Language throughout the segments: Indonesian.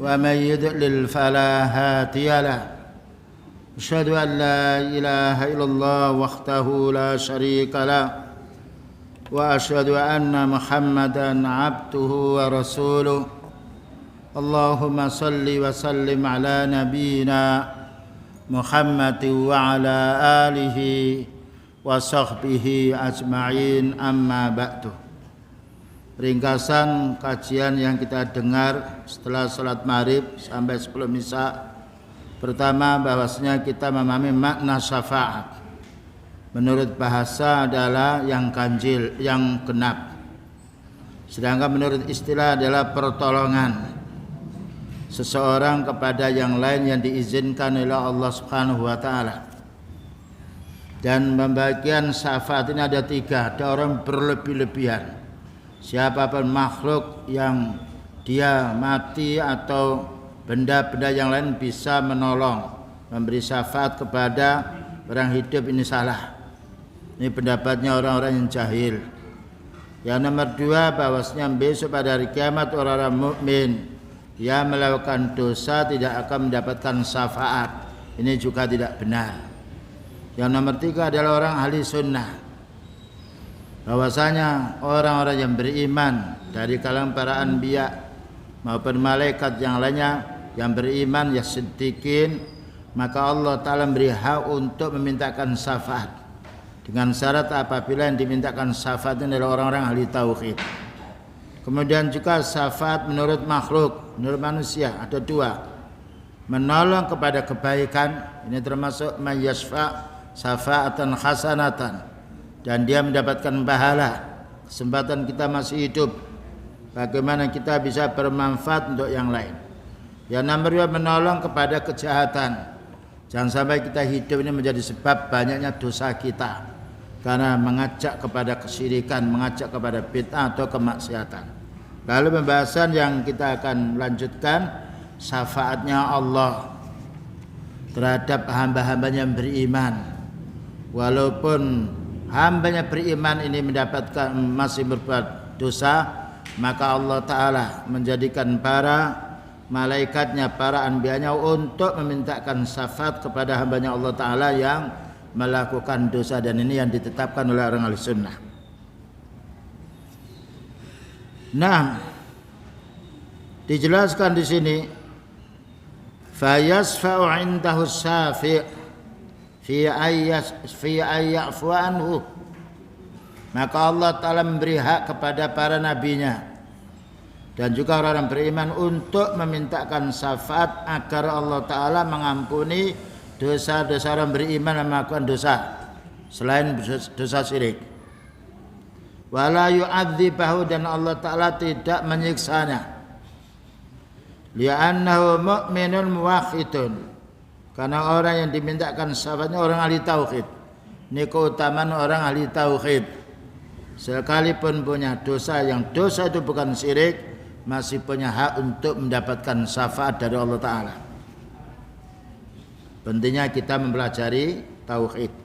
ومن يضلل فلا هادي له أشهد أن لا إله إلا الله وحده لا شريك له وأشهد أن محمدا عبده ورسوله اللهم صل وسلم على نبينا محمد وعلى آله وصحبه أجمعين أما بعد. Ringkasan kajian yang kita dengar setelah salat maghrib sampai sebelum isya. Pertama, bahwasanya kita memahami makna syafaat. Menurut bahasa adalah yang ganjil, yang genap. Sedangkan menurut istilah adalah pertolongan seseorang kepada yang lain yang diizinkan oleh Allah Subhanahu wa taala. Dan pembagian syafaat ini ada 3. Ada orang berlebih-lebihan. Siapapun makhluk yang dia mati atau benda-benda yang lain bisa menolong, memberi syafaat kepada orang hidup, ini salah. Ini pendapatnya orang-orang yang jahil. Yang nomor 2, bahwasanya besok pada hari kiamat orang-orang mukmin yang melakukan dosa tidak akan mendapatkan syafaat. Ini juga tidak benar. Yang nomor 3 adalah orang ahli sunnah, bahwasanya orang-orang yang beriman dari kalangan para anbiya maupun malaikat yang lainnya yang beriman ya siddiqin, maka Allah Ta'ala memberi hak untuk memintakan syafaat dengan syarat apabila yang dimintakan syafaat adalah orang-orang ahli tauhid. Kemudian juga syafaat menurut makhluk, menurut manusia ada 2. Menolong kepada kebaikan, ini termasuk mayyasfa syafaatan hasanatan, dan dia mendapatkan pahala. Kesempatan kita masih hidup, bagaimana kita bisa bermanfaat untuk yang lain. Yang nomor 2, menolong kepada kejahatan. Jangan sampai kita hidup ini menjadi sebab banyaknya dosa kita karena mengajak kepada kesyirikan, mengajak kepada bid'ah atau kemaksiatan. Lalu pembahasan yang kita akan lanjutkan, syafaatnya Allah terhadap hamba-hambanya yang beriman. Walaupun hambanya beriman ini mendapatkan masih berbuat dosa, maka Allah Ta'ala menjadikan para malaikatnya, para anbiyanya untuk memintakan syafaat kepada hambanya Allah Ta'ala yang melakukan dosa, dan ini yang ditetapkan oleh orang ahli sunnah. Nah, dijelaskan di sini, fayasfa'u 'indahu syafi' fi ayyafu anhu, maka Allah Ta'ala memberi hak kepada para nabinya dan juga orang beriman untuk memintakan syafaat agar Allah Ta'ala mengampuni dosa-dosa orang beriman yang melakukan dosa selain dosa syirik. Wala yu'adzibahu, dan Allah Ta'ala tidak menyiksanya, li'annahu mu'minun muwahhidun, karena orang yang dimintakan syafaatnya orang ahli tauhid. Ini keutamaan orang ahli tauhid. Sekalipun punya dosa yang dosa itu bukan syirik, masih punya hak untuk mendapatkan syafaat dari Allah Ta'ala. Pentingnya kita mempelajari tauhid.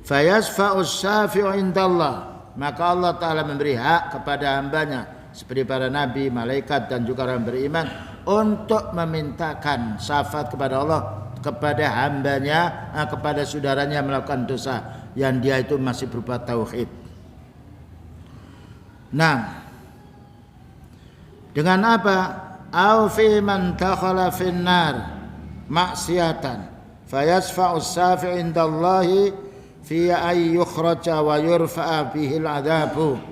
Fayasfa'u syafi'u indallah, maka Allah Ta'ala memberi hak kepada hambanya seperti para nabi, malaikat dan juga orang beriman untuk memintakan syafaat kepada Allah, kepada hambanya, kepada saudaranya melakukan dosa yang dia itu masih berbuat tauhid. Nah, dengan apa? Au fi man dakhala finnar maksiatan fayasfa'u syafi'u indallahi fi ay yukhraja wa yurfa'a bihi al-'adzabu,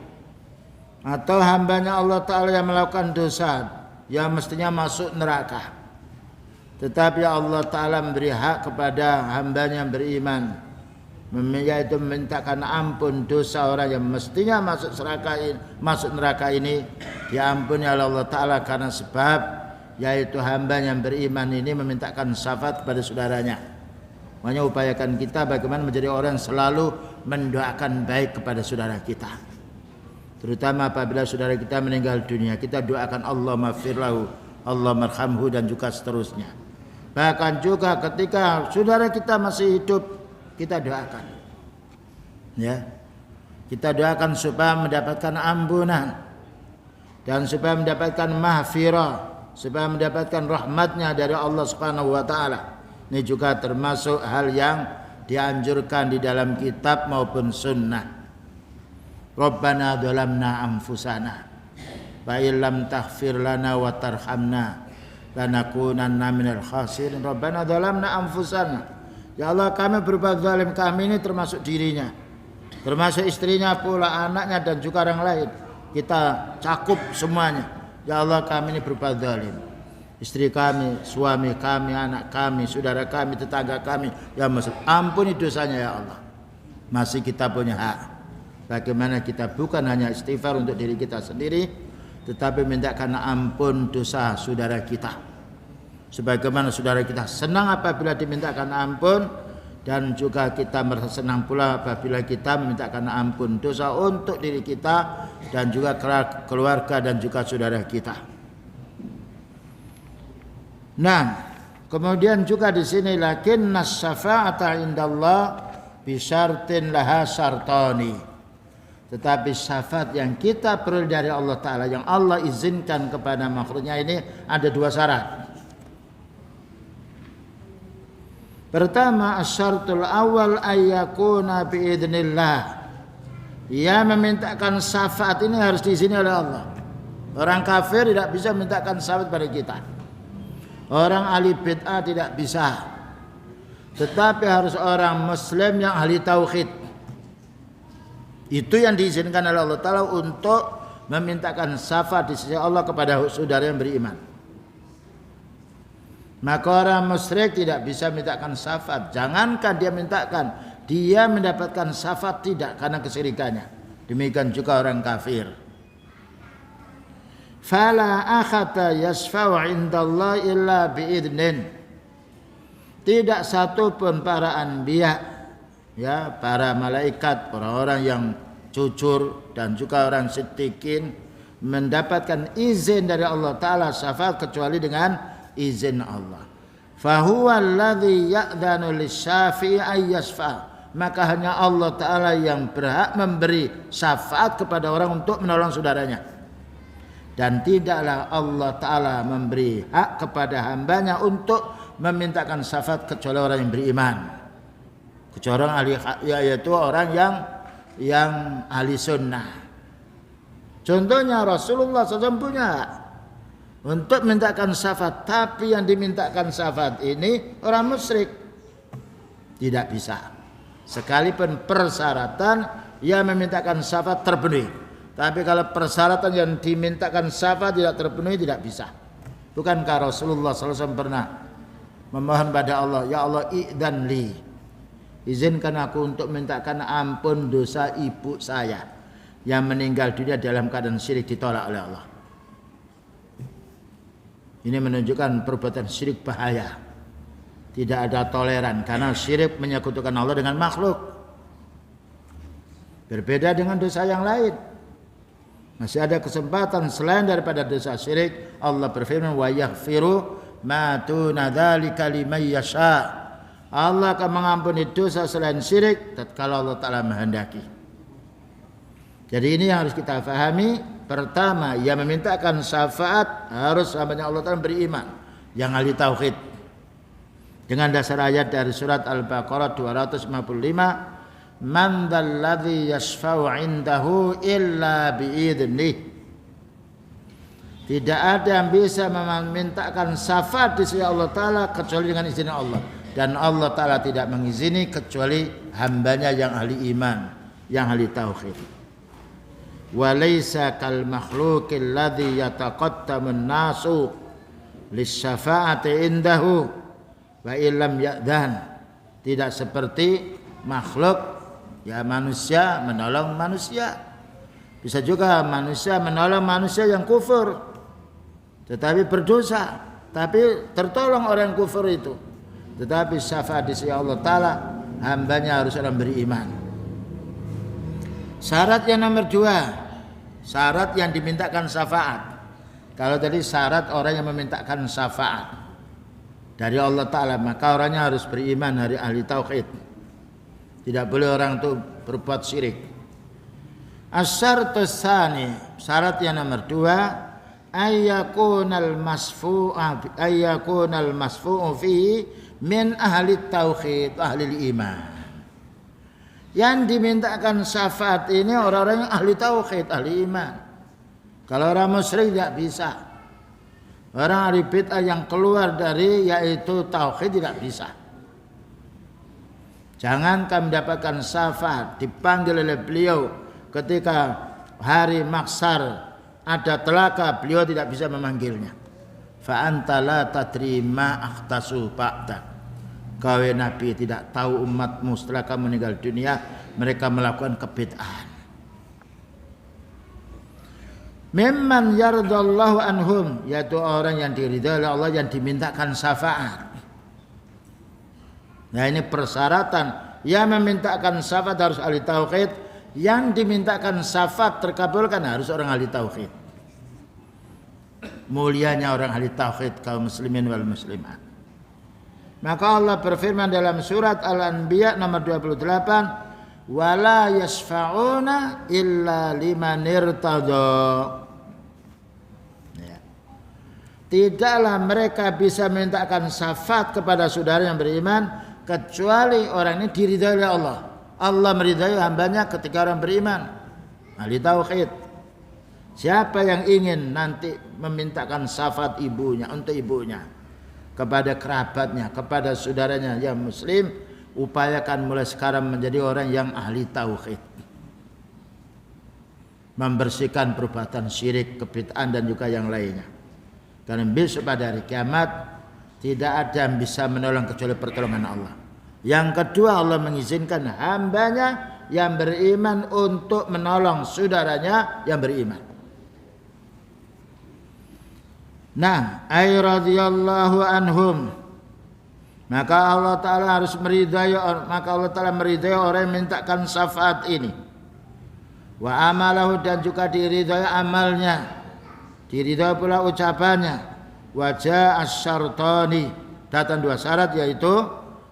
atau hambanya Allah Ta'ala yang melakukan dosa yang mestinya masuk neraka, tetapi Allah Ta'ala memberi hak kepada hambanya yang beriman, yaitu memintakan ampun dosa orang yang mestinya masuk neraka ini diampuni oleh Allah Ta'ala karena sebab yaitu hamba yang beriman ini memintakan syafaat kepada saudaranya. Makanya upayakan kita bagaimana menjadi orang yang selalu mendoakan baik kepada saudara kita. Terutama apabila saudara kita meninggal dunia, kita doakan Allah maghfirlahu, Allah marhamhu, dan juga seterusnya. Bahkan juga ketika saudara kita masih hidup, kita doakan. Ya. Kita doakan supaya mendapatkan ampunan dan supaya mendapatkan mahfirah, supaya mendapatkan rahmatnya dari Allah Subhanahu wa taala. Ini juga termasuk hal yang dianjurkan di dalam kitab maupun sunnah. Rabbana dzalamna anfusana wa illam taghfir lana wa tarhamna lanakunanna minal khasirin. Rabbana dzalamna anfusana. Ya Allah, kami berbuat zalim, kami ini termasuk dirinya, termasuk istrinya pula, anaknya dan juga orang lain. Kita cakup semuanya. Ya Allah, kami ini berbuat zalim. Istri kami, suami kami, anak kami, saudara kami, tetangga kami. Ya maksud, ampuni dosanya ya Allah. Masih kita punya hak. Bagaimana kita bukan hanya istighfar untuk diri kita sendiri, tetapi mintakan ampun dosa saudara kita. Sebagaimana saudara kita senang apabila dimintakan ampun, dan juga kita merasa senang pula apabila kita memintakan ampun dosa untuk diri kita dan juga keluarga dan juga saudara kita. Nah, kemudian juga di sini lakinna syafa'ata indallah bisyartin laha syartani. Tetapi syafaat yang kita peroleh dari Allah Ta'ala, yang Allah izinkan kepada makhluknya, ini ada dua syarat. Pertama, asyaratul awal ayyakuna biidznillah. Ia memintakan syafaat ini harus diizini oleh Allah. Orang kafir tidak bisa mintakan syafaat pada kita. Orang ahli bid'ah tidak bisa. Tetapi harus orang muslim yang ahli tauhid. Itu yang diizinkan oleh Allah Ta'ala untuk memintakan syafaat di sisi Allah kepada saudara yang beriman. Maka orang musyrik tidak bisa mintakan syafaat. Jangankan dia mintakan, dia mendapatkan syafaat tidak, karena kesyirikannya. Demikian juga orang kafir. Fala akhata yasfa'u indallah illa biidnin. Tidak satu pun para anbiya, ya, para malaikat, orang-orang yang jujur dan juga orang siddiqin mendapatkan izin dari Allah Ta'ala syafaat kecuali dengan izin Allah. Fahuwa alladhi ya'dhanu lisyafi'i ayyasfa'. Maka hanya Allah Ta'ala yang berhak memberi syafaat kepada orang untuk menolong saudaranya. Dan tidaklah Allah Ta'ala memberi hak kepada hambanya untuk memintakan syafaat kecuali orang yang beriman. Kecuali orang ahli, yaitu orang yang ahli sunnah. Contohnya Rasulullah SAW punya untuk mintakan syafaat, tapi yang dimintakan syafaat ini orang musyrik tidak bisa. Sekalipun persyaratan ia memintakan syafaat terpenuhi, tapi kalau persyaratan yang dimintakan syafaat tidak terpenuhi, tidak bisa. Bukankah Rasulullah SAW pernah memohon pada Allah, ya Allah, i'dzan li, izinkan aku untuk mintakan ampun dosa ibu saya yang meninggal dunia dalam keadaan syirik, ditolak oleh Allah. Ini menunjukkan perbuatan syirik bahaya. Tidak ada toleran karena syirik menyekutukan Allah dengan makhluk. Berbeda dengan dosa yang lain. Masih ada kesempatan selain daripada dosa syirik. Allah berfirman, wa yaghfiru ma duna dzalika liman yasha. Allah akan mengampuni dosa selain syirik tatkala Allah Ta'ala menghendaki. Jadi ini yang harus kita fahami. Pertama, yang memintakan syafaat harus hambanya Allah Ta'ala beriman, yang ahli tauhid. Dengan dasar ayat dari surat Al-Baqarah 255, man dzalladzi yashfa'u 'indahu illa biidnih. Tidak ada yang bisa memintakan syafaat di sisi Allah Ta'ala kecuali dengan izin Allah. Dan Allah Ta'ala tidak mengizini kecuali hambanya yang ahli iman, yang ahli tauhid. Walaysa kal makhluqil ladzi yataqaddamun nasu lisyafa'ati indahu wa illam ya'dhan. Tidak seperti makhluk, ya, manusia menolong manusia. Bisa juga manusia menolong manusia yang kufur tetapi berdosa, tapi tertolong orang kufur itu. Tetapi syafaat di sisi Allah Ta'ala, hambanya harus orang beriman. Syarat yang nomor 2, syarat yang dimintakan syafaat. Kalau tadi syarat orang yang memintakan syafaat dari Allah Ta'ala, maka orangnya harus beriman, dari ahli tauhid. Tidak boleh orang itu berbuat syirik. Asyartus tsani, syarat yang nomor 2, ayyakunal masfu'u fihi min ahli tauhid ahli iman. Yang dimintakan syafaat ini orang-orang yang ahli tauhid, ahli iman. Kalau orang musyrik tidak bisa. Orang ahli bid'ah yang keluar dari yaitu tauhid tidak bisa. Jangankan mendapatkan syafaat, dipanggil oleh beliau ketika hari mahsyar ada telaka, beliau tidak bisa memanggilnya. Fa anta la tadri ma akhtasu ba'da. Kau Nabi tidak tahu umatmu setelah kamu meninggal dunia mereka melakukan kebid'ahan. Mimman yardallahu anhum, yaitu orang yang diridhai oleh Allah yang dimintakan syafaat. Nah ini persyaratan yang memintakan syafaat harus ahli tauhid, yang dimintakan syafaat terkabulkan harus orang ahli tauhid. Mulianya orang ahli tauhid kaum muslimin wal muslimat. Maka Allah berfirman dalam surat Al-Anbiya nomor 28, wala yasfa'una illa liman irtada. Ya. Tidaklah mereka bisa memintakan syafaat kepada saudara yang beriman kecuali orang ini diridhai oleh Allah. Allah meridhai hambanya ketika orang beriman, ahli tauhid. Siapa yang ingin nanti memintakan syafaat ibunya untuk ibunya, kepada kerabatnya, kepada saudaranya yang muslim, upayakan mulai sekarang menjadi orang yang ahli tauhid. Membersihkan perbuatan syirik, kebid'ahan dan juga yang lainnya. Karena besok pada hari kiamat tidak ada yang bisa menolong kecuali pertolongan Allah. Yang kedua, Allah mengizinkan hambanya yang beriman untuk menolong saudaranya yang beriman. Nah, ay radhiyallahu anhum. Maka Allah Ta'ala harus meridai, maka Allah Ta'ala meridai orang yang mintakan syafaat ini. Wa amalahu, dan juga diridai amalnya, diridai pula ucapannya. Wajah asyartani, datang dua syarat, yaitu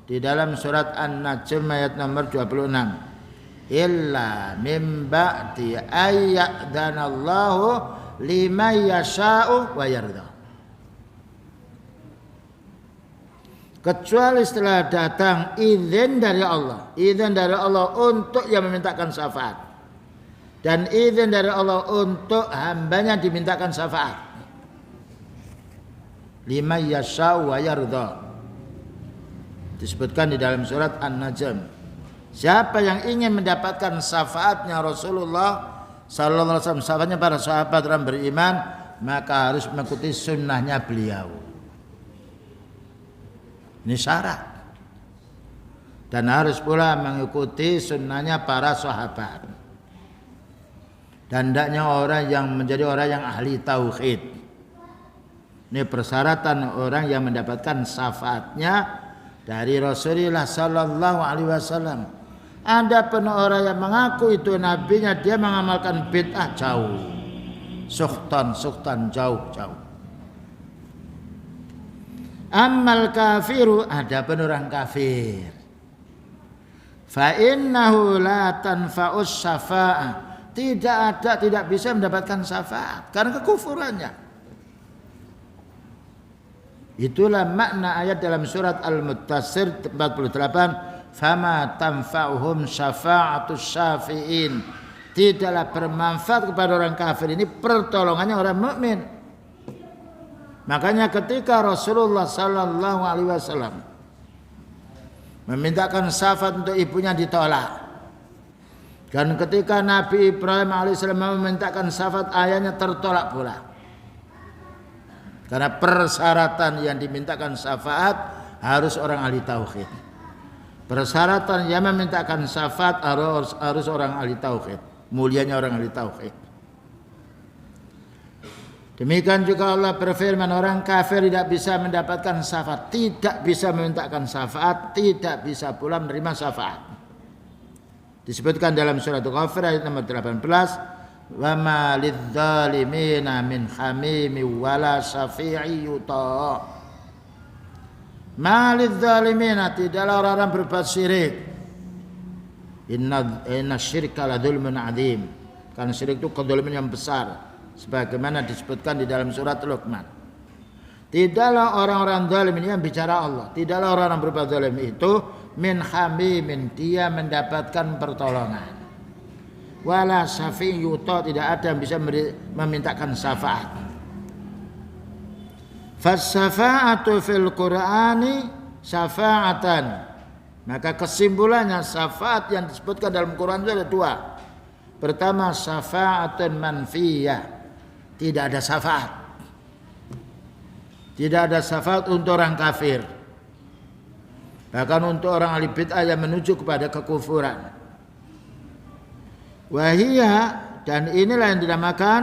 di dalam surat An-Najm ayat nomor 26. Illa min ba'di ayya'danallahu liman yasha'u wa yarda. Kecuali setelah datang izin dari Allah untuk yang memintakan syafaat, dan izin dari Allah untuk hambanya dimintakan syafaat. Liman yasha'u wa yarda, disebutkan di dalam surat An-Najm. Siapa yang ingin mendapatkan syafaatnya Rasulullah sallallahu alaihi wasallam, syafaatnya para sahabat orang beriman, maka harus mengikuti sunnahnya beliau. Ini syarat. Dan harus pula mengikuti sunnahnya para sahabat. Dan hendaknya orang yang menjadi orang yang ahli tauhid. Ini persyaratan orang yang mendapatkan syafaatnya dari Rasulullah sallallahu alaihi wasallam. Ada pun orang yang mengaku itu nabinya, dia mengamalkan bid'ah, jauh. Suhtan jauh. Ammal kafiru, adapun orang kafir, fa innahu la tanfa'us syafa'ah, tidak bisa mendapatkan syafaat karena kekufurannya. Itulah makna ayat dalam surat Al-Muttassir 48, fama tanfa'uhum syafa'atus syafi'in, tidaklah bermanfaat kepada orang kafir ini pertolongannya orang mukmin. Makanya ketika Rasulullah sallallahu alaihi wasallam memintakan syafaat untuk ibunya ditolak. Dan ketika Nabi Ibrahim alaihissalam memintakan syafaat, ayahnya tertolak pula. Karena persyaratan yang dimintakan syafaat harus orang ahli tauhid. Persyaratan yang memintakan syafaat harus orang ahli tauhid. Mulianya orang ahli tauhid. Demikian juga Allah berfirman, orang kafir tidak bisa mendapatkan syafaat, tidak bisa memintakan syafaat, tidak bisa pula menerima syafaat. Disebutkan dalam surat Ghafir ayat nomor 18, wa ma lidzalimina min hamimi wala syafi'i yuta. Ma lidzalimina, tidaklah orang-orang berbuat syirik. Inna syirka la dzulmun adzim. Karena syirik itu kezaliman yang besar. sebagaimana disebutkan di dalam surat Luqman. Tidaklah orang-orang zalim ini yang bicara Allah, tidaklah orang-orang berbuat zalim itu min hamimin, dia mendapatkan pertolongan. Wala syafi'in yuta, tidak ada yang bisa memintakan syafaat. Fas-syafa'atu fil Qur'ani syafa'atan. Maka kesimpulannya syafaat yang disebutkan dalam Quran itu ada dua. Pertama, syafa'atun manfiyah, tidak ada syafaat. Tidak ada syafaat untuk orang kafir. Bahkan untuk orang ahli bid'ah yang menuju kepada kekufuran. Wahiyya, dan inilah yang dinamakan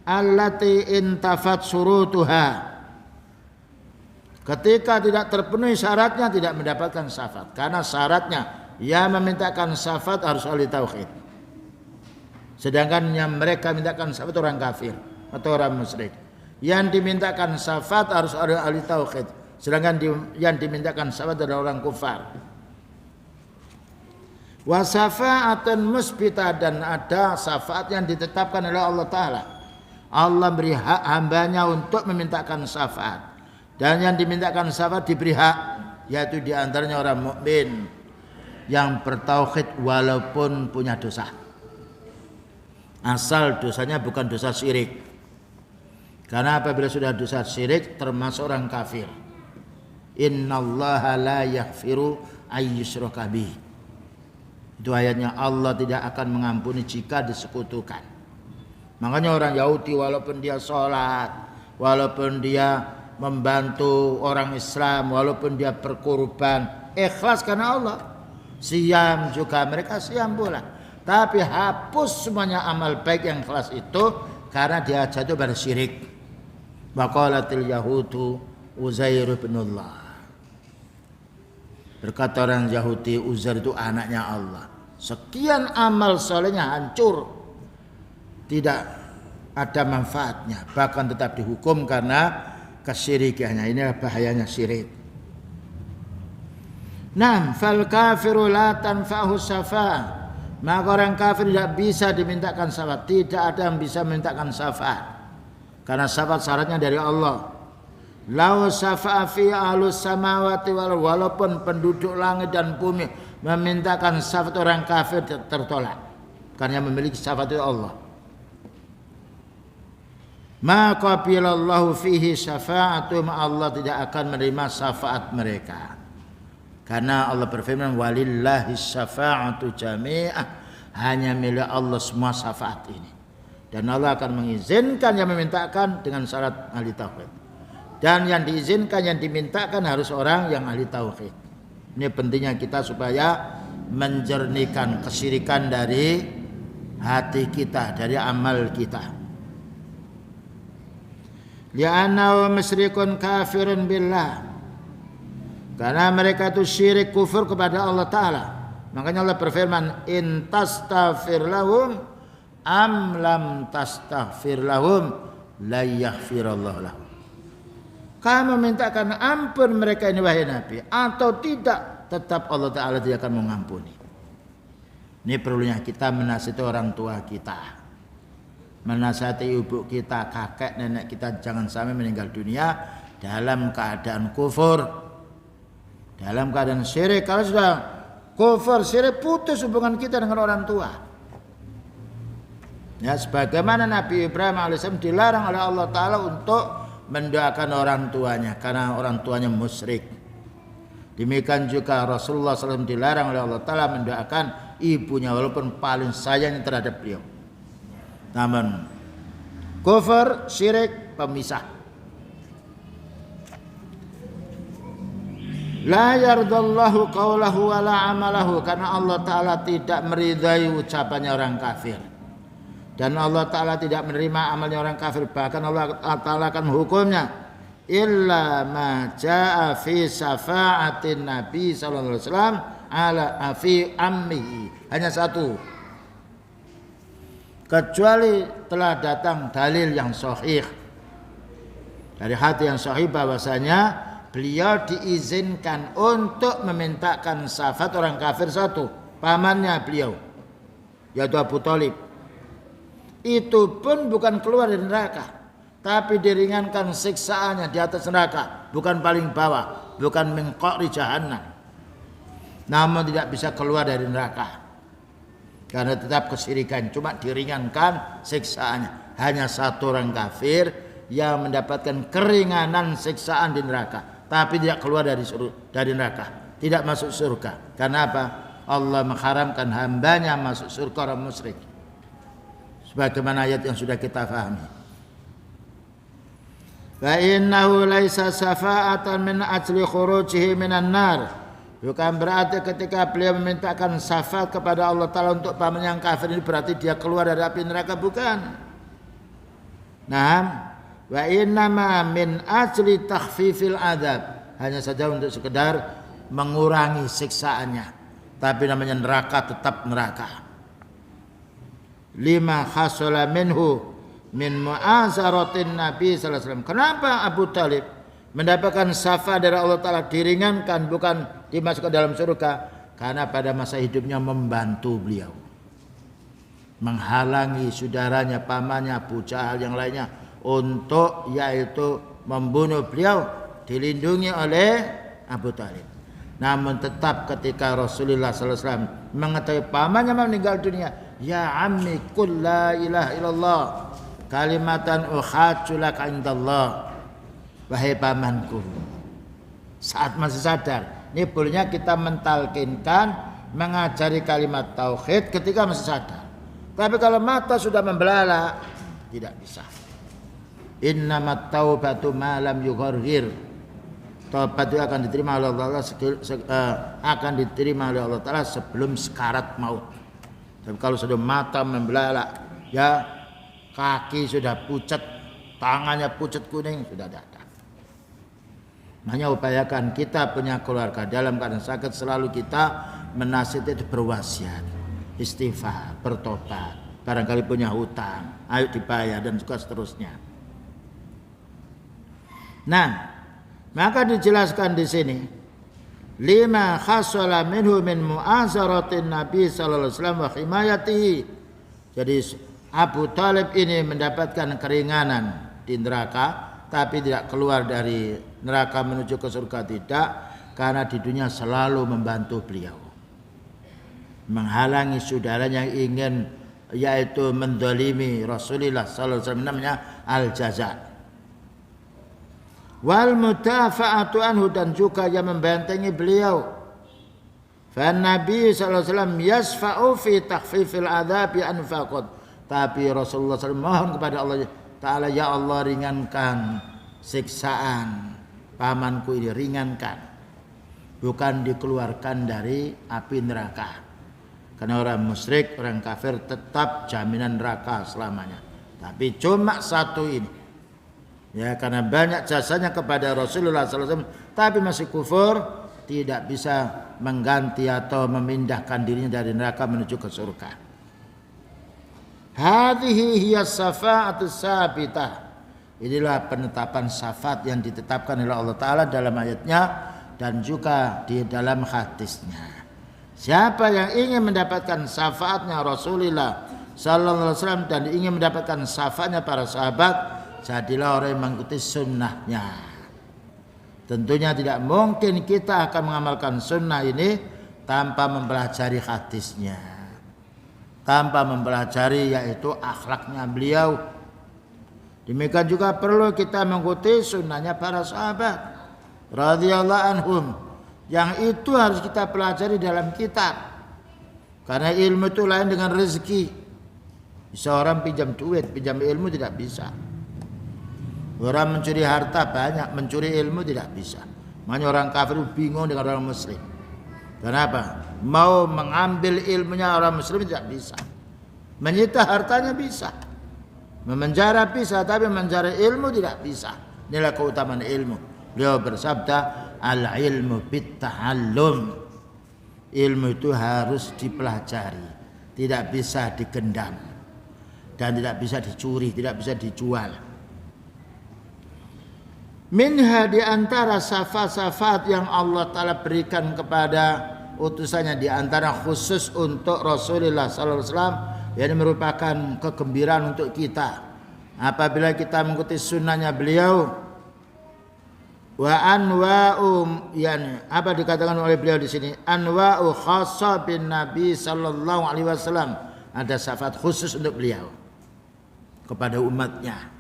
allati intafat surutuha. Ketika tidak terpenuhi syaratnya tidak mendapatkan syafaat. Karena syaratnya yang memintakan syafaat harus ahli tauhid. Sedangkan yang mereka mintakan syafaat orang kafir atau orang musyrik. Yang dimintakan syafaat harus ahli tauhid. Sedangkan yang dimintakan syafaat adalah orang kufar. Wa syafa'atun musbitah, dan ada syafaat yang ditetapkan oleh Allah Ta'ala. Allah beri hak hambanya untuk memintakan syafaat. Dan yang dimintakan syafaat diberi hak, yaitu diantaranya orang mukmin yang bertauhid walaupun punya dosa. Asal dosanya bukan dosa syirik. Karena apabila sudah dosa syirik termasuk orang kafir. Innallaha la yaghfiru ayyushraka bih. Itu ayatnya, Allah tidak akan mengampuni jika disekutukan. Makanya orang Yahudi walaupun dia sholat, walaupun dia membantu orang Islam, walaupun dia berkorban, ikhlas karena Allah. Siam juga, mereka siam pula. Tapi hapus semuanya amal baik yang ikhlas itu karena dia jatuh pada syirik. Waqalatil yahudu Uzair bin Allah. Berkata orang Yahudi, Uzair itu anaknya Allah. Sekian amal solehnya hancur, tidak ada manfaatnya, bahkan tetap dihukum karena kesyirikannya. Inilah bahayanya syirik. Nam fal kafiru la tanfa'hu syafa'ah. Maka orang kafir tidak bisa dimintakan syafaat, tidak ada yang bisa memintakan syafaat. Karena syafaat syaratnya dari Allah. Lau syafa'a fi ahlus samawati wal, walaupun penduduk langit dan bumi memintakan syafaat, orang kafir tertolak. Karena yang memiliki syafaat itu Allah. Maka bilallahu fihi syafa'atum, Allah tidak akan menerima syafaat mereka. Karena Allah berfirman walillahi syafa'atu jami'ah, hanya milik Allah semua syafaat ini. Dan Allah akan mengizinkan yang memintakan dengan syarat ahli tauhid. Dan yang diizinkan, yang dimintakan harus orang yang ahli tauhid. Ini pentingnya kita supaya menjernihkan kesyirikan dari hati kita, dari amal kita. Li'annahu musyrikun kafirun billah. Karena mereka itu syirik, kufur kepada Allah Ta'ala. Makanya Allah berfirman, in tastaghfir lahum am lam tastaghfir lahum la yaghfirallahu lahum. Kamu mintakan ampun mereka ini wahai Nabi, atau tidak, tetap Allah Ta'ala tidak akan mengampuni. Ini perlunya kita menasihati orang tua kita, menasihati ibu kita, kakek, nenek kita, jangan sampai meninggal dunia dalam keadaan kufur, dalam keadaan syirik. Kalau sudah kufur, syirik, putus hubungan kita dengan orang tua. Ya, sebagaimana Nabi Ibrahim alaihissalam dilarang oleh Allah Ta'ala untuk mendoakan orang tuanya karena orang tuanya musyrik. Demikian juga Rasulullah SAW dilarang oleh Allah Ta'ala mendoakan ibunya walaupun paling sayang terhadap beliau. Namun kufur, syirik, pemisah. La yardallahu qawlahu wa la amalahu, karena Allah Ta'ala tidak meridai ucapannya orang kafir. Dan Allah Ta'ala tidak menerima amalnya orang kafir. Bahkan Allah Ta'ala akan menghukumnya. Illa ma ja'a fi syafa'atin Nabi sallallahu alaihi wasallam ala fi ammihi. Hanya satu. Kecuali telah datang dalil yang sahih dari hati yang sahih bahwasanya beliau diizinkan untuk memintakan syafaat orang kafir satu, pamannya beliau, yaitu Abu Thalib. itu pun bukan keluar dari neraka, tapi diringankan siksaannya di atas neraka, bukan paling bawah, bukan min qa'ri jahannam. Namun tidak bisa keluar dari neraka karena tetap kesyirikan, cuma diringankan siksaannya. Hanya satu orang kafir yang mendapatkan keringanan siksaan di neraka, tapi tidak keluar dari neraka, tidak masuk surga. Karena apa? Allah mengharamkan hambanya masuk surga orang musyrik, sebagaimana ayat yang sudah kita pahami. Fa innahu laisa safa'atan min ajli khurujihi minan nar. Bukan berarti ketika beliau memintakan syafaat kepada Allah Ta'ala untuk paman yang kafir ini berarti dia keluar dari api neraka, bukan. Nah, wa innama min ajli takhfifil adab, hanya saja untuk sekedar mengurangi siksaannya, tapi namanya neraka tetap neraka. Lima khasala minhu min mu'azaratin Nabi sallallahu alaihi wasallam. Kenapa Abu Talib mendapatkan syafaat dari Allah Ta'ala diringankan, bukan dimasukkan dalam surga? Karena pada masa hidupnya membantu beliau, menghalangi saudaranya, pamannya, Abu Jahal yang lainnya untuk yaitu membunuh beliau, dilindungi oleh Abu Talib. Namun tetap ketika Rasulullah SAW mengetahui pamannya meninggal dunia, ya ammi qul la ilaha illallah kalimatan uhajju laka indallah. Wahai pamanku, saat masih sadar, ini bolehnya kita mentalkinkan, mengajari kalimat tauhid ketika masih sadar. Tapi kalau mata sudah membelalak, tidak bisa. Innamat taubatu ma lam yughargir. Taubat itu akan diterima oleh Allah Ta'ala sebelum sekarat maut. Tapi kalau sudah mata membelalak, ya kaki sudah pucat, tangannya pucat kuning, sudah ada. Makanya upayakan kita punya keluarga dalam keadaan sakit, selalu kita menasihati itu berwasiat, istighfar, bertobat. Barangkali punya hutang, ayo dibayar dan juga seterusnya. Nah, maka dijelaskan di sini, lima khasala minhu min mu'azaratin Nabi sallallahu alaihi wasallam wa himayatihi. Jadi Abu Talib ini mendapatkan keringanan di neraka, tapi tidak keluar dari neraka menuju ke surga, tidak, karena di dunia selalu membantu beliau, menghalangi saudaranya yang ingin yaitu mendolimi Rasulullah sallallahu alaihi wasallam, namanya al-jaza. Wal mudafa'atu anhu, dan juga yang membentengi beliau. Fa Nabi sallallahu alaihi wasallam yasfa'u fi takhfifil adzabi anfaqat. Tapi Rasulullah SAW mohon kepada Allah Ta'ala, ya Allah ringankan siksaan pamanku ini, ringankan, bukan dikeluarkan dari api neraka. Karena orang musyrik, orang kafir tetap jaminan neraka selamanya. Tapi cuma satu ini, ya, karena banyak jasanya kepada Rasulullah SAW, tapi masih kufur, tidak bisa mengganti atau memindahkan dirinya dari neraka menuju ke surga. Hadhihi hiya syafa'atus sabitah. Inilah penetapan syafaat yang ditetapkan oleh Allah Ta'ala dalam ayatnya dan juga di dalam hadisnya. Siapa yang ingin mendapatkan syafaatnya Rasulullah sallallahu alaihi wasallam dan ingin mendapatkan syafaatnya para sahabat, jadilah orang yang mengikuti sunnahnya. Tentunya tidak mungkin kita akan mengamalkan sunnah ini tanpa mempelajari hadisnya, tanpa mempelajari yaitu akhlaknya beliau. Demikian juga perlu kita mengikuti sunnahnya para sahabat radhiyallahu anhum, yang itu harus kita pelajari dalam kitab. Karena ilmu itu lain dengan rezeki. Bisa orang pinjam duit, pinjam ilmu tidak bisa. Orang mencuri harta banyak, mencuri ilmu tidak bisa. Makanya orang kafir bingung dengan orang muslim. Kenapa? Mau mengambil ilmunya orang muslim tidak bisa. Menyita hartanya bisa. Memenjara bisa, tapi memenjara ilmu tidak bisa. Inilah keutamaan ilmu. Beliau bersabda, al-ilmu bit-ta'allum. Ilmu itu harus dipelajari, tidak bisa digendam dan tidak bisa dicuri, tidak bisa dijual. Minha, di antara syafaat-syafaat yang Allah Ta'ala berikan kepada utusannya, di antara khusus untuk Rasulullah sallallahu alaihi wasallam Ini merupakan kegembiraan untuk kita apabila kita mengikuti sunnahnya beliau. Wa anwa'u, yani apa dikatakan oleh beliau di sini? Anwa'u khassa bin Nabi sallallahu alaihi wasallam. Ada syafaat khusus untuk beliau kepada umatnya.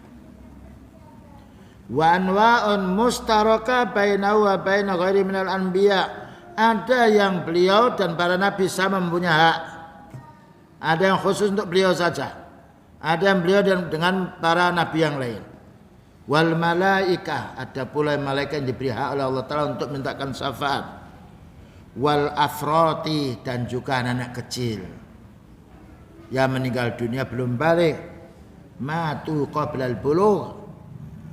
Wa anwa'un mustaraka bainahu wa bain ghairi minal anbiya. Ada yang beliau dan para nabi sama mempunyai hak. Ada yang khusus untuk beliau saja. Ada yang beliau dengan para nabi yang lain. Wal malaikah, ada pula malaikat yang diberi hak oleh Allah Ta'ala untuk mintakan syafaat. Wal afrati, dan juga anak-anak kecil yang meninggal dunia belum balik, matu qablal bulugh,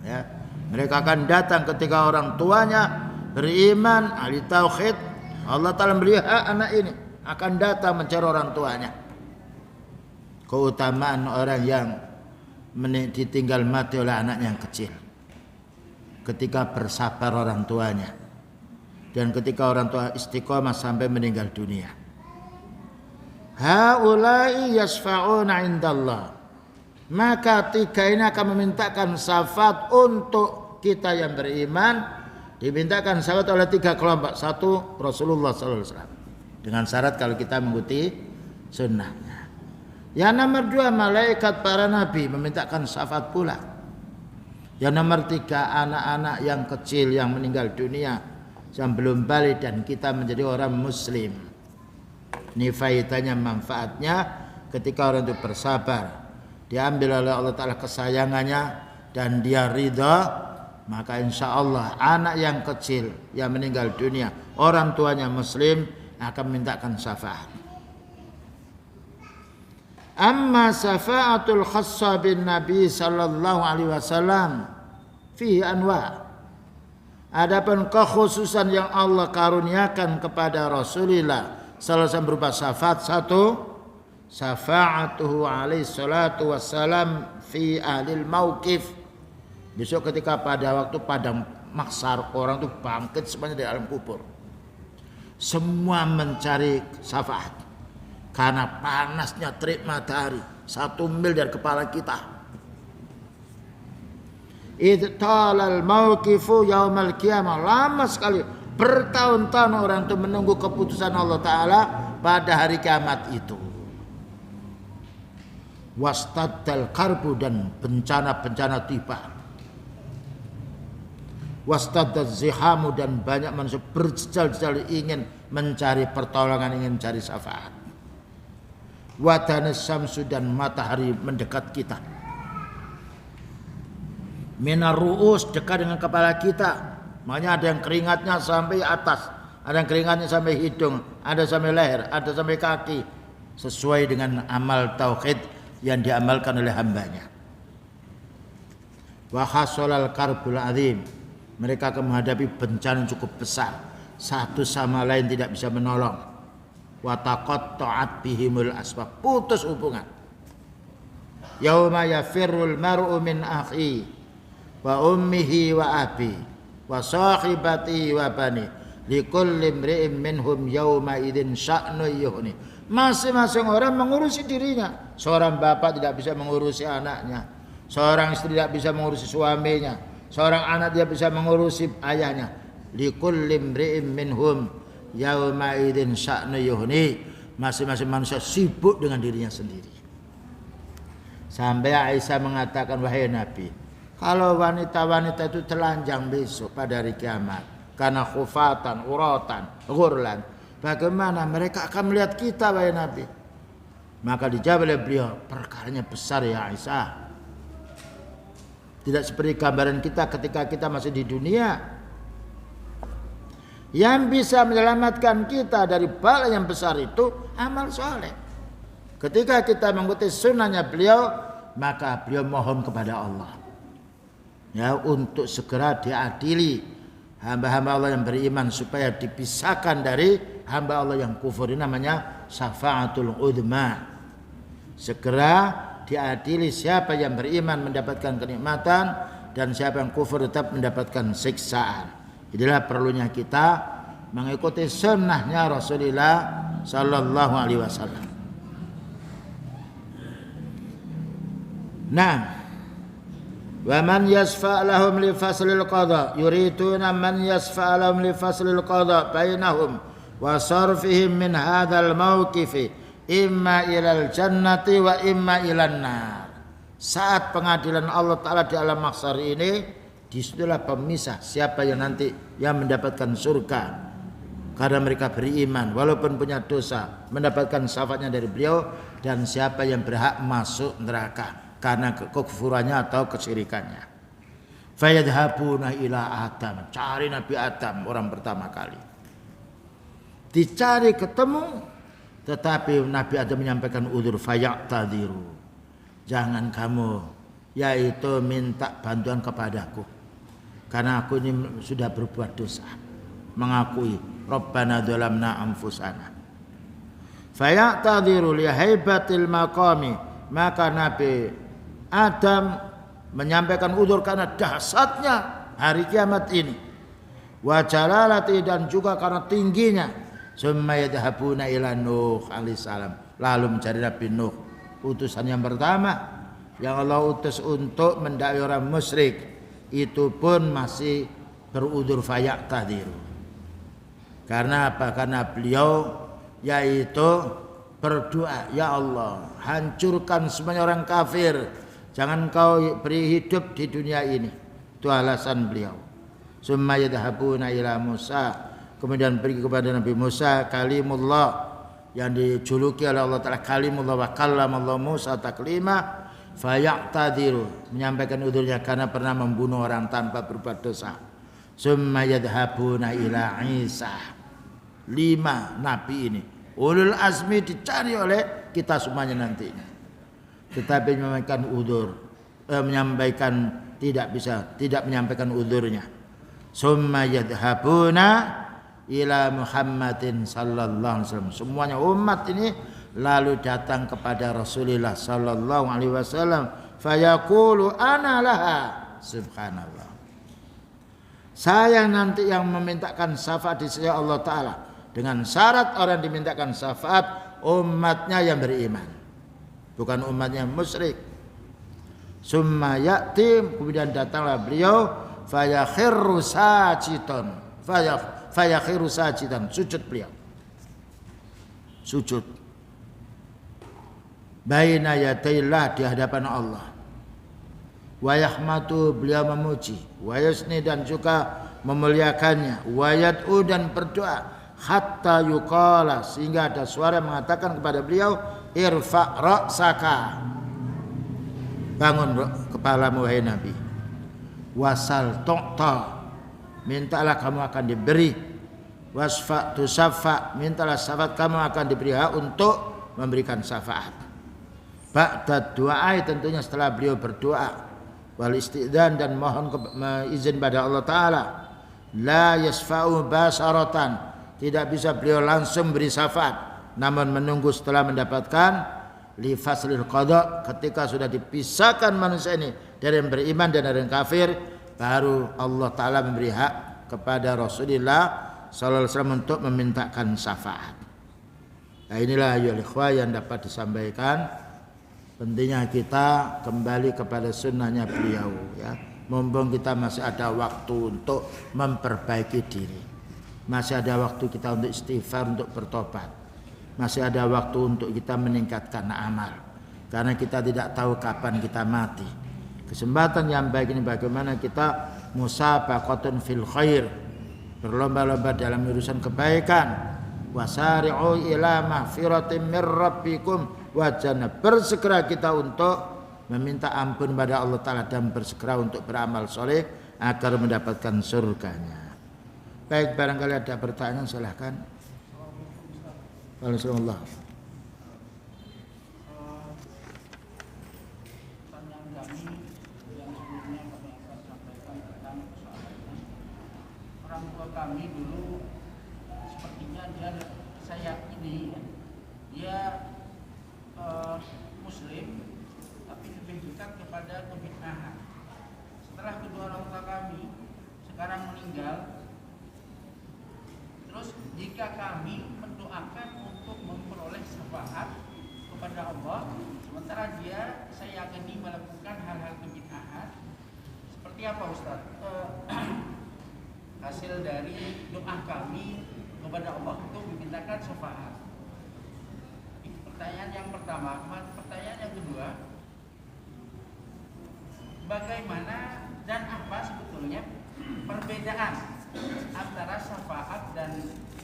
ya, mereka akan datang ketika orang tuanya beriman, ahli tauhid. Allah Ta'ala beri hak anak ini akan datang mencari orang tuanya. Keutamaan orang yang ditinggal mati oleh anaknya yang kecil ketika bersabar orang tuanya dan ketika orang tua istiqomah sampai meninggal dunia. Haulai yasfa'una indallah, maka tiga ini akan memintakan syafaat untuk kita yang beriman. Dimintakan syafaat oleh tiga kelompok. Satu, Rasulullah SAW, dengan syarat kalau kita mengikuti sunnahnya. Yang nomor dua, malaikat para nabi memintakan syafaat pula. Yang nomor tiga, anak-anak yang kecil yang meninggal dunia yang belum balik dan kita menjadi orang muslim. Ini faedahnya, manfaatnya ketika orang itu bersabar, diambil oleh Allah Ta'ala kesayangannya dan dia ridha, maka insya Allah anak yang kecil yang meninggal dunia orang tuanya muslim akan mintakan syafaat. Amma syafa'atul khassa bin Nabi sallallahu alaihi wasallam fihi anwa'. Adapun kekhususan yang Allah karuniakan kepada Rasulullah sallallahu alaihi wasallam berupa syafaat. Satu, syafa'atuhu alaihi salatu wassalam fi ahlil mauqif. Besok ketika pada waktu padang mahsyar orang itu bangkit semuanya dari alam kubur, semua mencari syafaat. Karena panasnya terik matahari 1 mil dari kepala kita. Idtalal mauqifu yaumal qiyamah, lama sekali, bertahun-tahun orang itu menunggu keputusan Allah Ta'ala pada hari kiamat itu. Wastaddal karbu, dan bencana-bencana tiba. Wastaddal zihamu, dan banyak manusia berjejal-jejal ingin mencari pertolongan, ingin mencari syafaat. Wadanis samsu, dan matahari mendekat kita. Minar ru'us, dekat dengan kepala kita. Makanya ada yang keringatnya sampai atas, ada yang keringatnya sampai hidung, ada sampai leher, ada sampai kaki, sesuai dengan amal tauhid yang diamalkan oleh hambanya. Wa hasolal karbul azim, mereka akan menghadapi bencana yang cukup besar, satu sama lain tidak bisa menolong. Wa taqatta'at bihimul asbab, putus hubungan. Yauma yafirrul mar'u min akhi wa ummihi wa abi wa sahibati wa bani likulli imri'in minhum yauma idzin sya'nu yughni. Masing-masing orang mengurusi dirinya. Seorang bapak tidak bisa mengurusi anaknya, seorang istri tidak bisa mengurusi suaminya, seorang anak tidak bisa mengurusi ayahnya. Likulli imri'in minhum yauma idzin sya'nu yughni, masing-masing manusia sibuk dengan dirinya sendiri. Sampai Aisyah mengatakan, wahai Nabi, kalau wanita-wanita itu telanjang besok pada hari kiamat karena khufatan, uratan, ghurlan, bagaimana mereka akan melihat kita, wahai Nabi? Maka dijawab oleh beliau, perkaranya besar ya Aisyah. Tidak seperti gambaran kita ketika kita masih di dunia. Yang bisa menyelamatkan kita dari bala yang besar itu amal soleh. Ketika kita mengikuti sunnahnya beliau, maka beliau mohon kepada Allah, ya, untuk segera diadili hamba-hamba Allah yang beriman supaya dipisahkan dari hamba Allah yang kufur. Ini namanya syafa'atul udma. Segera diadili siapa yang beriman mendapatkan kenikmatan dan siapa yang kufur tetap mendapatkan siksaan. Inilah perlunya kita mengikuti sunnahnya Rasulullah Sallallahu Alaihi Wasallam. Nah, wa man yasfa' lahum li faslil qada yuriduna man yasfa' lahum li faslil qada bainahum wa sarfihim min hadzal mauqifi imma ilal jannati wa imma ilan nar. Saat pengadilan Allah Ta'ala di alam mahsyar ini, disitulah pemisah siapa yang nanti yang mendapatkan surga karena mereka beriman walaupun punya dosa, mendapatkan syafaatnya dari beliau, dan siapa yang berhak masuk neraka karena kekufurannya atau kesyirikannya. Fayadhabuna ila Adam, cari Nabi Adam orang pertama kali. Dicari ketemu, tetapi Nabi Adam menyampaikan udzur, fayaqtadiru. Jangan kamu yaitu minta bantuan kepadaku karena aku ini sudah berbuat dosa, mengakui Rabbana dzalamna anfusana. Fayaqtadiru li haibatil maqami, maka Nabi Adam menyampaikan udzur karena dahsyatnya hari kiamat ini, wa jalalati, dan juga karena tingginya. Summa yadhabuna ila Nuh alaihissalam, lalu mencari Nabi Nuh, utusan yang pertama yang Allah utus untuk mendakwai orang musyrik. Itu pun masih berudzur fayaqtadiru. Karena apa? Karena beliau yaitu berdoa, ya Allah, hancurkan semuanya orang kafir, jangan kau beri hidup di dunia ini. Itu alasan beliau. Summa yadhabuna ila Musa, kemudian pergi kepada Nabi Musa kalimullah, yang dijuluki oleh Allah Ta'ala kalimullah, wa kallamallahu Musa taklima. Fayaqtadiru, menyampaikan udzurnya karena pernah membunuh orang tanpa berbuat dosa. Summa yadhabuna ila Isa. 5 nabi ini ulul azmi dicari oleh kita semuanya nantinya, tetapi menyampaikan udzur, menyampaikan tidak menyampaikan udzurnya. Summa yadhabuna ila Muhammadin sallallahu alaihi wasallam, semuanya umat ini lalu datang kepada Rasulullah sallallahu alaihi wasallam, fayaqulu ana laha, subhanallah, saya nanti yang memintakan syafaat di sisi Allah Ta'ala, dengan syarat orang dimintakan syafaat umatnya yang beriman, bukan umatnya musyrik. Summa ya'ti, kemudian datanglah beliau, fayakhiru sajidan, fayakhiru sajidan, sujud beliau, sujud baina yadayillah, di hadapan Allah. Wa yahmatu, beliau memuji, wa yusni, dan juga memuliakannya, wa yad'u, dan berdoa, hatta yuqala, sehingga ada suara mengatakan kepada beliau, irfa' ra'saka, bangun kepalamu wahai Nabi, wasal tu'ta, mintalah kamu akan diberi, wasfa' tusaffa, mintalah syafaat kamu akan diberi hak untuk memberikan syafaat. Ba'da doa, tentunya setelah beliau berdoa, wal istidzan, dan mohon izin pada Allah Ta'ala. La yasfa'u basaratan, tidak bisa beliau langsung beri syafaat, namun menunggu setelah mendapatkan li faslil qada, ketika sudah dipisahkan manusia ini dari yang beriman dan dari yang kafir, baru Allah Ta'ala memberi hak kepada Rasulullah sallallahu alaihi wasallam untuk memintakan syafaat. Nah, inilah ya ikhwah yang dapat disampaikan. Pentingnya kita kembali kepada sunnahnya beliau, ya. Mumpung kita masih ada waktu untuk memperbaiki diri, masih ada waktu kita untuk istighfar, untuk bertobat, masih ada waktu untuk kita meningkatkan amal, karena kita tidak tahu kapan kita mati. Kesempatan yang baik ini bagaimana kita musabaqatun fil khair, berlomba-lomba dalam urusan kebaikan. Wasari'u ila mahfiratin mir rabbikum wajana, bersegera kita untuk meminta ampun pada Allah Ta'ala dan bersegera untuk beramal soleh agar mendapatkan surganya. Baik, barangkali ada pertanyaan, silahkan. Waalaikumsalam. Orang tua kami dulu sepertinya saya yakini dia Muslim, tapi lebih dekat kepada kebid'ahan. Setelah kedua orang tua kami sekarang meninggal, terus jika kami mendoakan untuk memperoleh syafaat kepada Allah, sementara dia sayangani melakukan hal-hal kebid'ahan. Seperti apa Ustaz? Hasil dari doa kami kepada Allah untuk memintakan syafaat. Itu pertanyaan yang pertama. Pertanyaan yang kedua, bagaimana dan apa sebetulnya perbedaan antara syafaat dan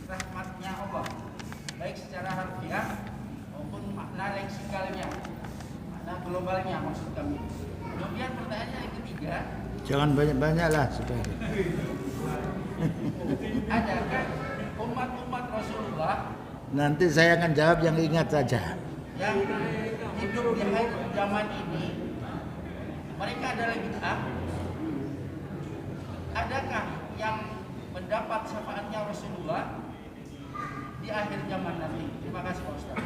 rahmatnya Allah, baik secara harfiah maupun makna leksikalnya, makna globalnya maksud kami. Kemudian pertanyaan yang ketiga, Jangan banyak-banyak lah supaya. adakah umat-umat Rasulullah Nanti saya akan jawab yang ingat saja. yang hidup di akhir zaman ini, mereka adalah bid'ah? Adakah yang mendapat syafaatnya Rasulullah di akhir zaman nanti? Terima kasih Pak Ustaz.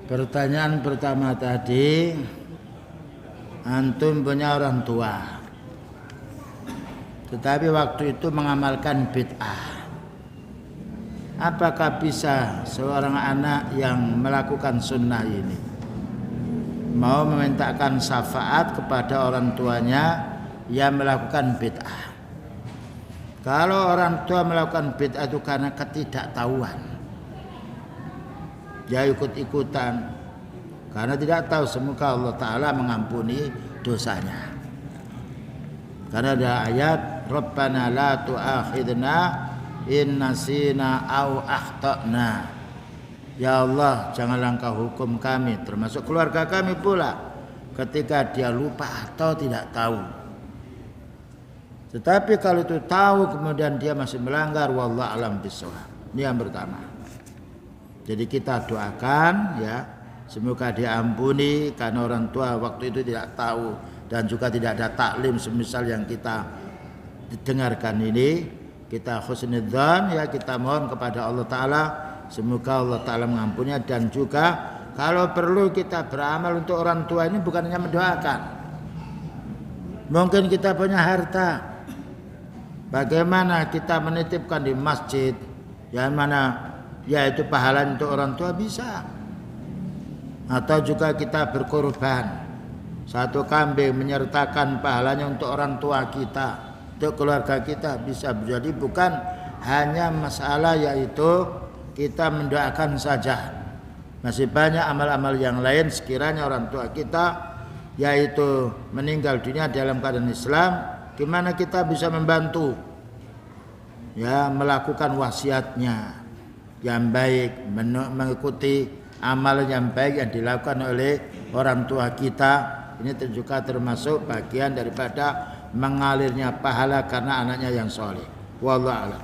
Pertanyaan pertama tadi, antum punya orang tua, tetapi waktu itu mengamalkan bid'ah. Apakah bisa seorang anak yang melakukan sunnah ini mau memintakan syafaat kepada orang tuanya yang melakukan bid'ah? Kalau orang tua melakukan bid'ah itu karena ketidaktahuan, dia ikut-ikutan karena tidak tahu, semoga Allah Ta'ala mengampuni dosanya. Karena ada ayat Rabbana la tu'akhidna in nasina au akhtana. Ya Allah, janganlah engkau hukum kami, termasuk keluarga kami pula, ketika dia lupa atau tidak tahu. Tetapi kalau itu tahu kemudian dia masih melanggar, wallahu alam bishawab. Ini yang pertama. Jadi kita doakan ya, semoga dia ampuni karena orang tua waktu itu tidak tahu dan juga tidak ada taklim semisal yang kita dengarkan ini. Kita husnudzan ya, kita mohon kepada Allah Ta'ala semoga Allah Ta'ala mengampuninya. Dan juga kalau perlu kita beramal untuk orang tua ini, bukan hanya mendoakan. Mungkin kita punya harta, bagaimana kita menitipkan di masjid yang mana yaitu pahala untuk orang tua bisa. Atau juga kita berkorban satu kambing menyertakan pahalanya untuk orang tua kita, untuk keluarga kita, bisa jadi. Bukan hanya masalah yaitu kita mendoakan saja, masih banyak amal-amal yang lain. Sekiranya orang tua kita yaitu meninggal dunia dalam keadaan Islam, gimana kita bisa membantu ya, melakukan wasiatnya yang baik, mengikuti amal yang baik yang dilakukan oleh orang tua kita. Ini juga termasuk bagian daripada mengalirnya pahala karena anaknya yang soleh. Wallahu a'lam.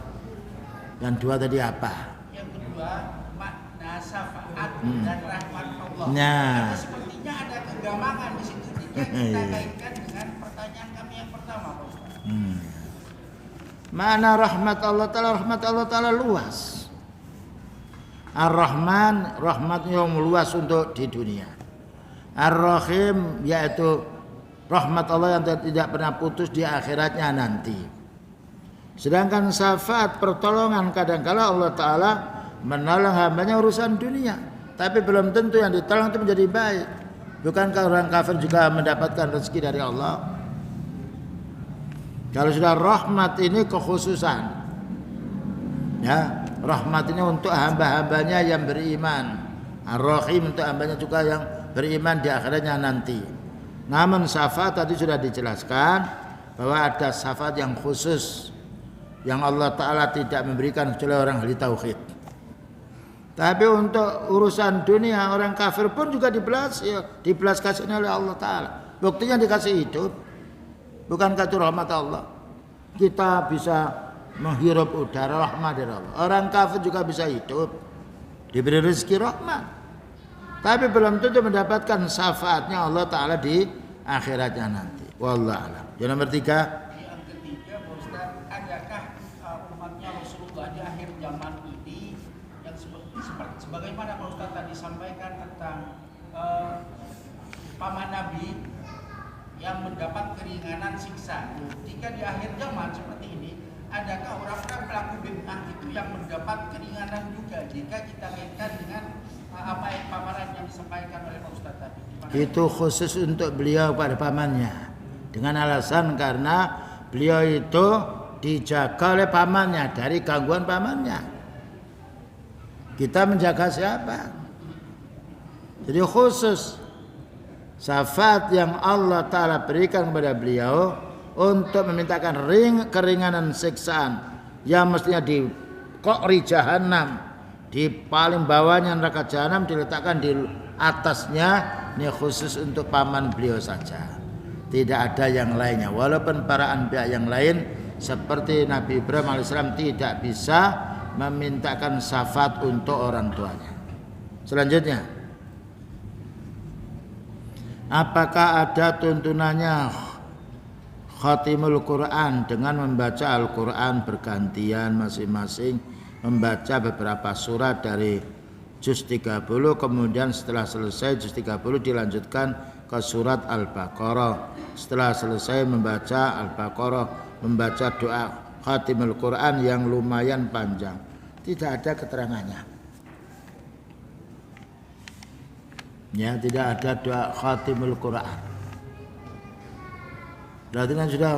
Yang dua tadi apa? Yang kedua, makna syafaat dan rahmat Allah. Nah, Sepertinya ada kegamangan di situ jika kita kaitkan dengan pertanyaan kami yang pertama, Pak Ustaz. Mana rahmat Allah Ta'ala luas. Ar-Rahman, rahmat yang luas untuk di dunia. Ar-Rahim, yaitu rahmat Allah yang tidak pernah putus di akhiratnya nanti. Sedangkan syafaat, pertolongan, kadang-kala Allah Ta'ala menolong hambanya urusan dunia, tapi belum tentu yang ditolong itu menjadi baik. Bukankah orang kafir juga mendapatkan rezeki dari Allah? Kalau sudah rahmat ini kekhususan, ya, rahmat ini untuk hamba-hambanya yang beriman. Ar-Rahim untuk hambanya juga yang beriman di akhiratnya nanti. Namun syafaat tadi sudah dijelaskan bahwa ada syafaat yang khusus yang Allah Ta'ala tidak memberikan kecuali orang ahli tauhid. Tapi untuk urusan dunia orang kafir pun juga dibelas kasihnya oleh Allah Ta'ala. Buktinya dikasih hidup. Bukankah itu rahmat Allah? Kita bisa menghirup udara, rahmat dari Allah. Orang kafir juga bisa hidup, diberi rezeki, rahmat. Tapi belum tentu mendapatkan syafaatnya Allah Ta'ala di akhiratnya nanti. Wallahu a'lam. Yang nomor 3. Yang ketiga, Pak Ustaz, adakah umatnya Rasulullah di akhir zaman ini yang sebagaimana Pak Ustaz tadi sampaikan tentang paman Nabi yang mendapat keringanan siksa. Jika di akhir zaman seperti ini, adakah orang-orang pelaku bid'ah itu yang mendapat keringanan juga jika kita kaitkan dengan apa yang paparan yang disampaikan oleh Pak Ustadz tadi? Itu khusus untuk beliau pada pamannya, dengan alasan karena beliau itu dijaga oleh pamannya dari gangguan pamannya. Kita menjaga siapa? Jadi khusus syafaat yang Allah Ta'ala berikan kepada beliau untuk memintakan keringanan siksaan yang mestinya di qa'ri jahannam, di paling bawahnya neraka jahanam, diletakkan di atasnya. Ini khusus untuk paman beliau saja, tidak ada yang lainnya. Walaupun para anbiya yang lain seperti Nabi Ibrahim alaihissalam tidak bisa memintakan syafaat untuk orang tuanya. Selanjutnya, apakah ada tuntunannya khatimul Quran dengan membaca Al-Quran bergantian, masing-masing membaca beberapa surat dari juz 30, kemudian setelah selesai juz 30 dilanjutkan ke surat Al-Baqarah. Setelah selesai membaca Al-Baqarah, membaca doa khatimul Quran yang lumayan panjang. Tidak ada keterangannya. Ya, tidak ada doa khatimul Quran. Berarti kan sudah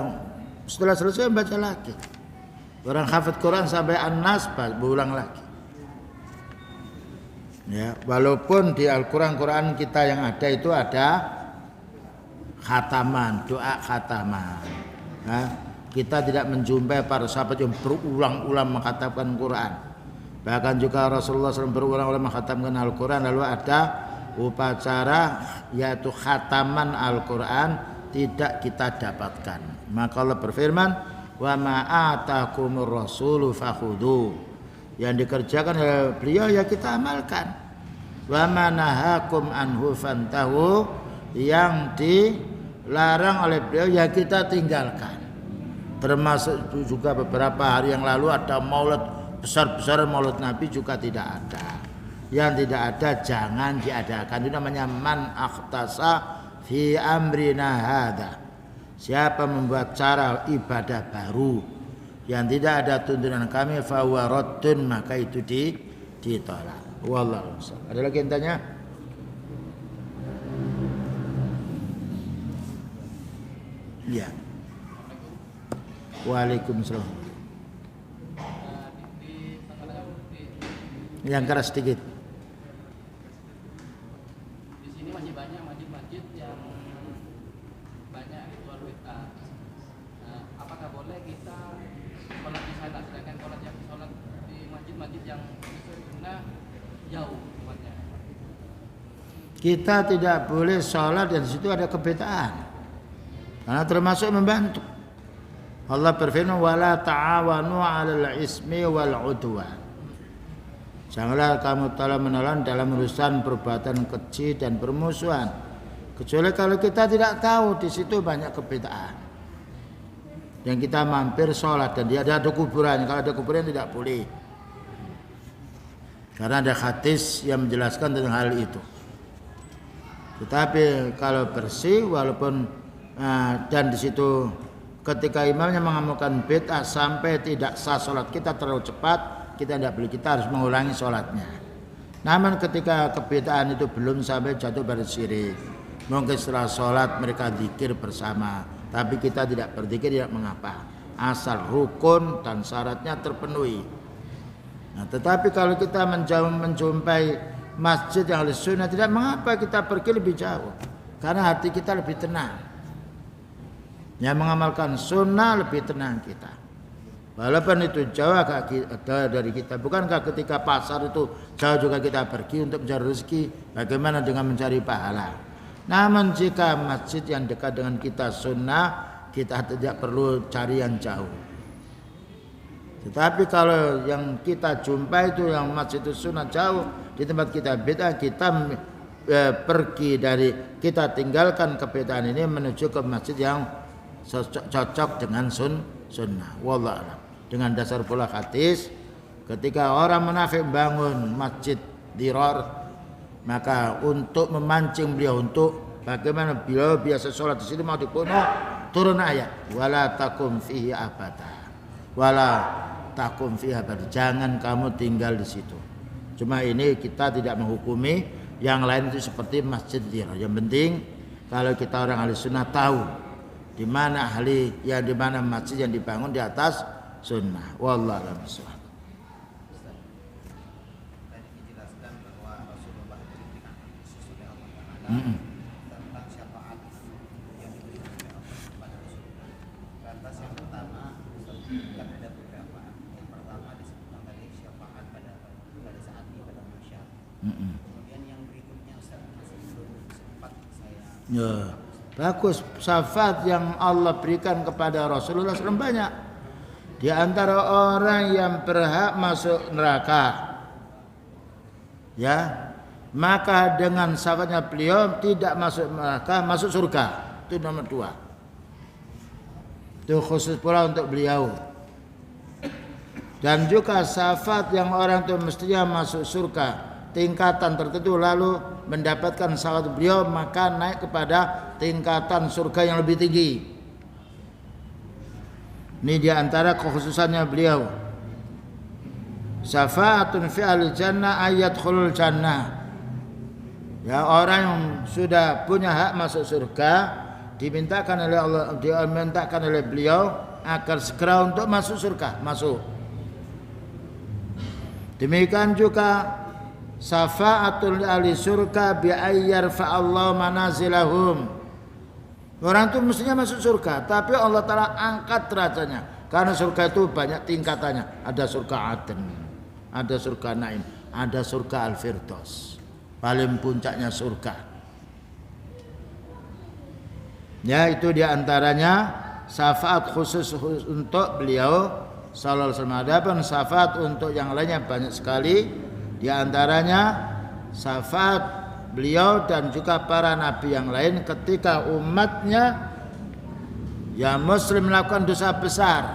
setelah selesai baca lagi. Orang hafid Quran sampai An-Nas berulang lagi. Ya, walaupun di Al-Quran kita yang ada itu ada khataman, doa khataman. Nah, kita tidak menjumpai para sahabat yang berulang-ulang mengkhatamkan Quran. Bahkan juga Rasulullah SAW berulang-ulang mengkhatamkan Al-Quran. Lalu ada upacara yaitu khataman Al-Quran tidak kita dapatkan. Maka Allah berfirman, wa ma'atakumur rasulu fakhudhu. Yang dikerjakan oleh beliau ya kita amalkan. Wa manahakum anhu fantahu. Yang dilarang oleh beliau ya kita tinggalkan. Termasuk juga beberapa hari yang lalu ada maulid besar-besaran, maulid Nabi juga tidak ada. Yang tidak ada jangan diadakan. Itu namanya man akhtasa fi amrina hadza. Siapa membuat cara ibadah baru yang tidak ada tuntunan kami fahuwa raddun, maka itu ditolak. Wallahu a'lam. Ada lagi yang tanya? Ya. Waalaikumsalam. Yang keras sedikit. Di sini masih banyak masjid-masjid yang banyak ritual bid'ah. Apakah boleh kita sholat di sana, sedangkan sholat di masjid-masjid yang sunnah jauh tempatnya? Kita tidak boleh sholat dan di situ ada kebedaan, karena termasuk membantu. Allah berfirman, wala ta'awanu 'alal ismi wal 'udwan. Janganlah kamu tolong-menolong dalam urusan perbuatan keji dan permusuhan, kecuali kalau kita tidak tahu di situ banyak kebedaan. Dan kita mampir sholat dan dia ada kuburan. Kalau ada kuburan tidak boleh, karena ada hadis yang menjelaskan tentang hal itu. Tetapi kalau bersih, walaupun dan di situ ketika imamnya mengamalkan bid'ah sampai tidak sah sholat kita terlalu cepat, kita tidak boleh, kita harus mengulangi sholatnya. Namun ketika kebid'ahan itu belum sampai jatuh pada syirik, mungkin setelah sholat mereka zikir bersama, tapi kita tidak berzikir tidak mengapa, asal rukun dan syaratnya terpenuhi. Nah, tetapi kalau kita menjumpai masjid yang ahli sunnah, tidak mengapa kita pergi lebih jauh, karena hati kita lebih tenang. Yang mengamalkan sunnah lebih tenang kita, walaupun itu jauh dari kita. Bukankah ketika pasar itu jauh juga kita pergi untuk mencari rezeki? Bagaimana dengan mencari pahala? Namun jika masjid yang dekat dengan kita sunnah, kita tidak perlu cari yang jauh. Tetapi kalau yang kita jumpai itu yang masjid itu sunnah jauh, di tempat kita bid'ah, kita pergi dari, kita tinggalkan kebid'ahan ini menuju ke masjid yang cocok dengan sunnah. Wallahu a'lam. Dengan dasar pula hadis, ketika orang munafik bangun masjid dirar, maka untuk memancing beliau, untuk bagaimana beliau biasa sholat di sini mau dibunuh, turun ayat wala takum fihi abada. wala takum fiha, jangan kamu tinggal di situ. Cuma ini kita tidak menghukumi yang lain itu seperti masjid dirar. Yang penting kalau kita orang ahli sunnah tahu di mana di mana masjid yang dibangun di atas sunnah. Wallahu a'lam bishawab. Tadi dijelaskan bahwa Rasulullah diberikan khusus oleh Allah Taala tentang syafaat yang diberikan oleh Allah kepada Rasulullah. Lantas yang pertama kan ada beberapa. Yang pertama disebutkan tadi syafaat pada saat di pada masyarakat. Kemudian yang berikutnya Ustaz masih belum sempat saya. Ya, bagus. Syafaat yang Allah berikan kepada Rasulullah SAW banyak. Di antara orang yang berhak masuk neraka, ya, maka dengan syafaatnya beliau tidak masuk neraka, masuk surga. Itu nomor 2. Itu khusus pula untuk beliau. Dan juga syafaat yang orang itu mestinya masuk surga tingkatan tertentu lalu mendapatkan syafaat beliau, maka naik kepada tingkatan surga yang lebih tinggi. Ini diantara kekhususannya beliau. Syafaatun fi al-jannah ayadkhulul jannah. Ya, orang yang sudah punya hak masuk surga dimintakan oleh Allah, dimintakan oleh beliau agar segera untuk masuk surga, masuk. Demikian juga syafaatul ahli surga bi ayyar fa'allahu manazilahum. Orang itu mestinya masuk surga, tapi Allah Ta'ala angkat derajatnya. Karena surga itu banyak tingkatannya. Ada surga Aden, ada surga Naim, ada surga Al-Firdaus. Paling puncaknya surga. Ya, itu diantaranya syafaat khusus untuk beliau sallallahu alaihi wasallam. Adapun syafaat untuk yang lainnya banyak sekali. Di antaranya syafaat beliau dan juga para nabi yang lain ketika umatnya yang muslim melakukan dosa besar,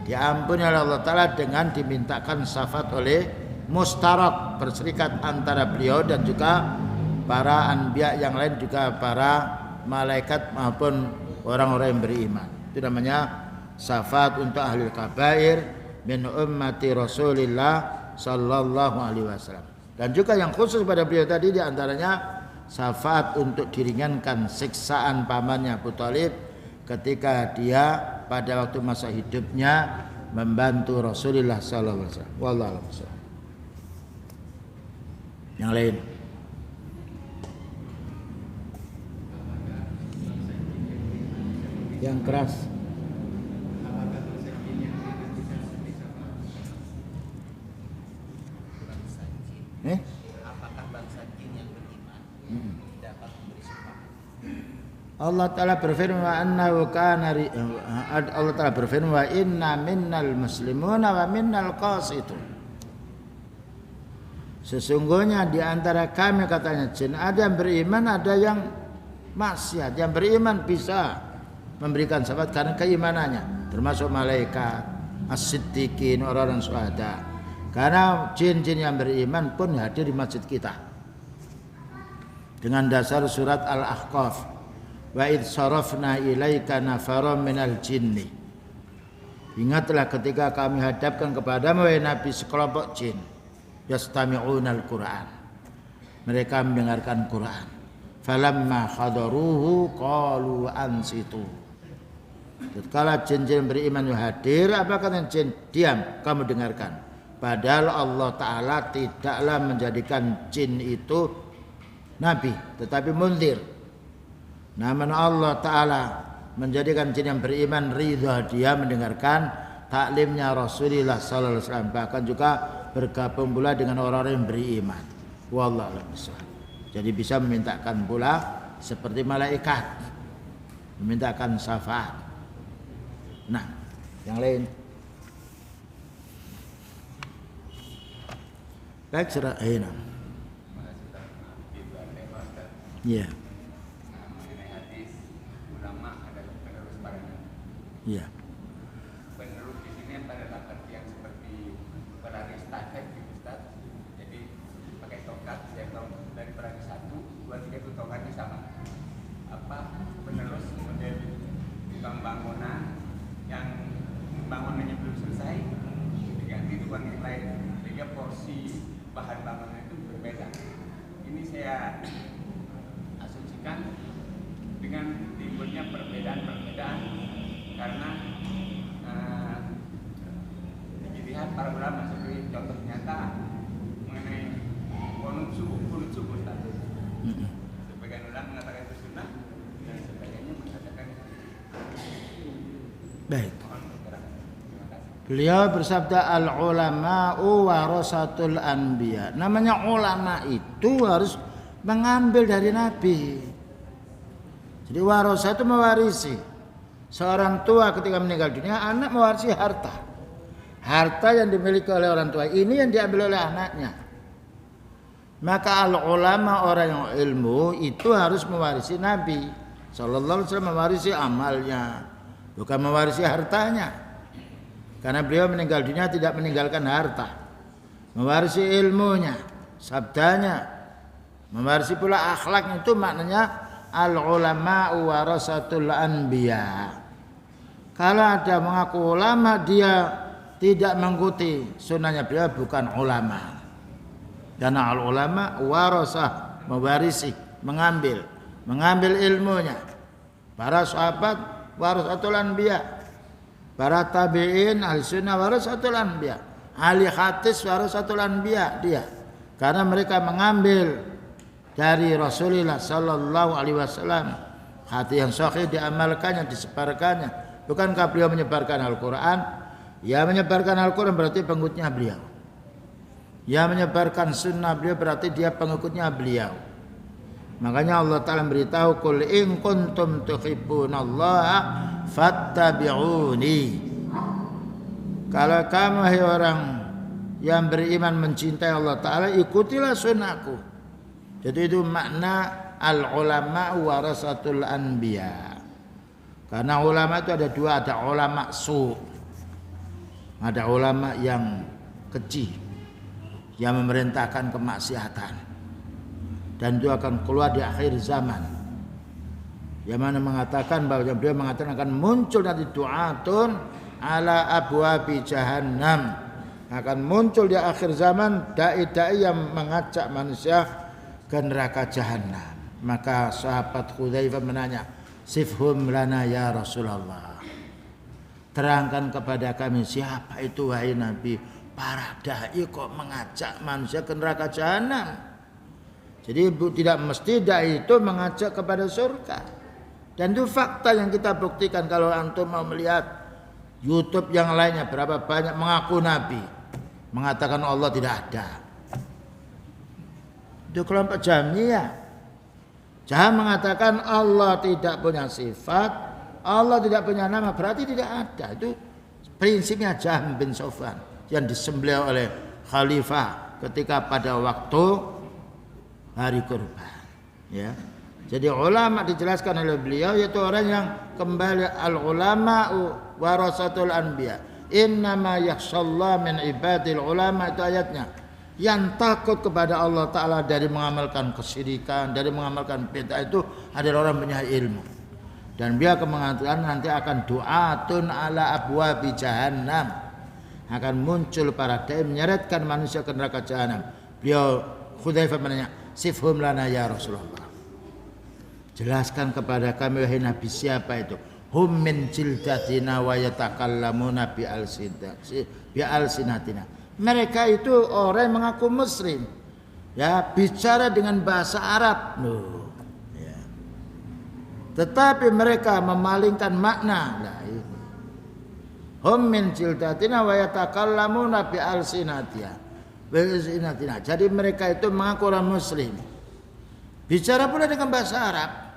diampuni oleh Allah Ta'ala dengan dimintakan syafaat oleh mustarak, berserikat antara beliau dan juga para anbiya yang lain, juga para malaikat maupun orang-orang yang beriman. Itu namanya syafaat untuk ahli kabair min ummati Rasulillah sallallahu alaihi wasallam. Dan juga yang khusus pada beliau tadi diantaranya syafaat untuk diringankan siksaan pamannya Abu Thalib ketika dia pada waktu masa hidupnya membantu Rasulullah sallallahu alaihi wasallam. Wallahu a'lam. Yang lain. Yang keras. Apakah bangsa jin yang beriman dapat memberi syafaat? Allah Ta'ala berfirman wa annahu kana Allah Ta'ala berfirman wa inna minnal muslimuna wa minnal qasitun. Sesungguhnya di antara kami, katanya jin, ada yang beriman, ada yang maksiat. Yang beriman bisa memberikan syafaat karena keimanannya, termasuk malaikat, as-siddiqin, orang-orang syuhada. Karena jin-jin yang beriman pun hadir di masjid kita. Dengan dasar surat Al-Ahqaf. Wa idh sarafna ilaika nafaram minal jinni. Ingatlah ketika kami hadapkan kepadamu wahai Nabi sekelompok jin. Yastami'unal Qur'an. Mereka mendengarkan Quran. Falamma khadaruhu qalu ansitu. Tatkala jin-jin beriman hadir, apa kata jin? Diam, kamu dengarkan. Padahal Allah Ta'ala tidaklah menjadikan jin itu nabi, tetapi munzir. Namun Allah Ta'ala menjadikan jin yang beriman ridha, dia mendengarkan taklimnya Rasulullah sallallahu alaihi wasallam, bahkan juga bergabung pula dengan orang-orang yang beriman. Wallahu a'lam bishawab. Jadi bisa memintakan pula seperti malaikat, memintakan syafaat. Nah, yang lain. Baik, surah Aina. Iya. Iya. Penerus di sini adalah arti yang seperti berlari estafet gitu Ustaz. Jadi pakai tongkat, yang dari berlari 1, 2, 3 itu tongkatnya sama. Apa penerus model bangunan yang bangunannya belum selesai bahan bangunan itu berbeda. Ini saya asumsikan dengan timbulnya perbedaan-perbedaan karena dilihat para ulama sebagai contoh nyata mengenai kunut subuh tadi. Sebagian ulama mengatakan itu sunnah dan sebagainya mengatakan Baik. Beliau bersabda al-ulama'u warasatul anbiya. Namanya ulama itu harus mengambil dari Nabi. Jadi warasah itu mewarisi. Seorang tua ketika meninggal dunia, anak mewarisi harta. Harta yang dimiliki oleh orang tua ini yang diambil oleh anaknya. Maka al-ulama, orang yang ilmu itu harus mewarisi Nabi sallallahu alaihi wasallam, mewarisi amalnya, bukan mewarisi hartanya. Karena beliau meninggal dunia tidak meninggalkan harta, mewarisi ilmunya, sabdanya, mewarisi pula akhlaknya. Itu maknanya al-ulama'u warasatul anbiya. Kalau ada mengaku ulama dia tidak mengikuti sunnahnya beliau, bukan ulama. Karena al-ulama warasah, mewarisi, mengambil ilmunya. Para sahabat warasatul anbiya. Para tabi'in ahli sunnah warasatul anbiya. Ahli hadis warasatul anbiya dia. Karena mereka mengambil dari Rasulullah sallallahu alaihi wasallam hadis yang sahih, diamalkannya, disebarkannya. Bukankah beliau menyebarkan Al-Qur'an? Ya, menyebarkan Al-Qur'an berarti pengikutnya beliau. Ya, menyebarkan sunnah beliau berarti dia pengikutnya beliau. Makanya Allah Ta'ala beritahu, qul in kuntum tuhibbunallaha fattabi'uni. Kalau kamu hai orang yang beriman mencintai Allah Ta'ala, ikutilah sunnahku. Jadi itu makna al-ulama warasatul anbiya. Karena ulama itu ada dua, ada ulama su', ada ulama yang keji, yang memerintahkan kemaksiatan, dan itu akan keluar di akhir zaman. Yang mana mengatakan bahwa beliau mengatakan akan muncul nanti du'atun ala abwabi jahannam, akan muncul di akhir zaman dai-dai yang mengajak manusia ke neraka jahannam. Maka sahabat Hudzaifah menanya, sifhum lana ya Rasulullah, terangkan kepada kami siapa itu wahai Nabi para dai kok mengajak manusia ke neraka jahanam. Jadi tidak mesti dai itu mengajak kepada surga. Dan itu fakta yang kita buktikan. Kalau antum mau melihat YouTube yang lainnya, berapa banyak mengaku Nabi, mengatakan Allah tidak ada. Itu kelompok Jahmiyah. Jahm mengatakan Allah tidak punya sifat, Allah tidak punya nama, berarti tidak ada. Itu prinsipnya Jahm bin Safwan yang disembelih oleh khalifah ketika pada waktu hari kurban. Ya. Jadi ulama dijelaskan oleh beliau yaitu orang yang kembali al-ulama warasatul anbiya. Innama yakhshallah min ibadil ulama, itu ayatnya. Yang takut kepada Allah Ta'ala dari mengamalkan kesyirikan, dari mengamalkan bid'ah itu adalah orang punya ilmu. Dan dia mengatakan nanti akan du'atun ala abwabi jahannam, akan muncul para dai menyeretkan manusia ke neraka jahanam. Beliau Hudzaifah menanya, sifhum lana ya Rasulullah, jelaskan kepada kami wahai Nabi siapa itu. Hum min jildatina wa yatakallamuna bi alsinatina. Mereka itu orang yang mengaku muslim, ya, bicara dengan bahasa Arab, loh, ya. Tetapi mereka memalingkan makna. Nah, itu. Hum min jildatina wa yatakallamuna bi alsinatina. Jadi mereka itu mengaku orang muslim, bicara pula dengan bahasa Arab,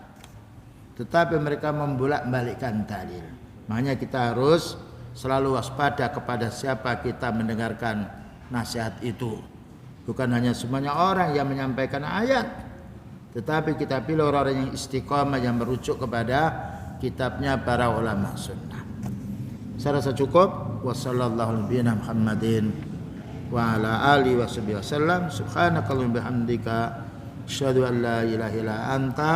tetapi mereka membolak-balikkan dalil. Makanya kita harus selalu waspada kepada siapa kita mendengarkan nasihat itu. Bukan hanya semuanya orang yang menyampaikan ayat, tetapi kita pilih orang-orang yang istiqamah, yang merujuk kepada kitabnya para ulama sunnah. Saya rasa cukup. Wassallallahu alaihi Muhammadin wa ala alihi wasallam. Subhanakallahumma bihamdika asyhadu an la ilaha illa anta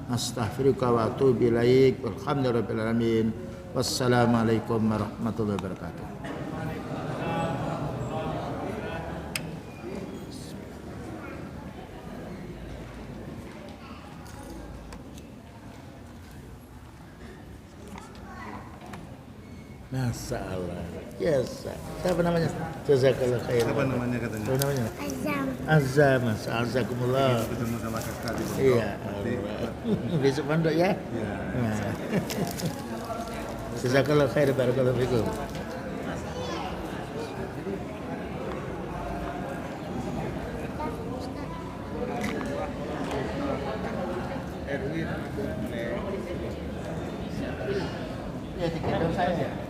astaghfiruka wa atubu ilaik. Walhamdulillahirabbil alamin. Wassalamualaikum warahmatullahi wabarakatuh. Masya Allah. Yes. Siapa namanya? Jazakallah khair. Siapa namanya katanya? Siapa namanya? Azam. Azam. Azakumullah. Ketemu sama kakak di pondok. Iya. Nanti, Allah. Besok pondok ya. Iya. Nah. Jazakallah khair. Barakallahu fikum. Erwin boleh. Ya, tiket saya.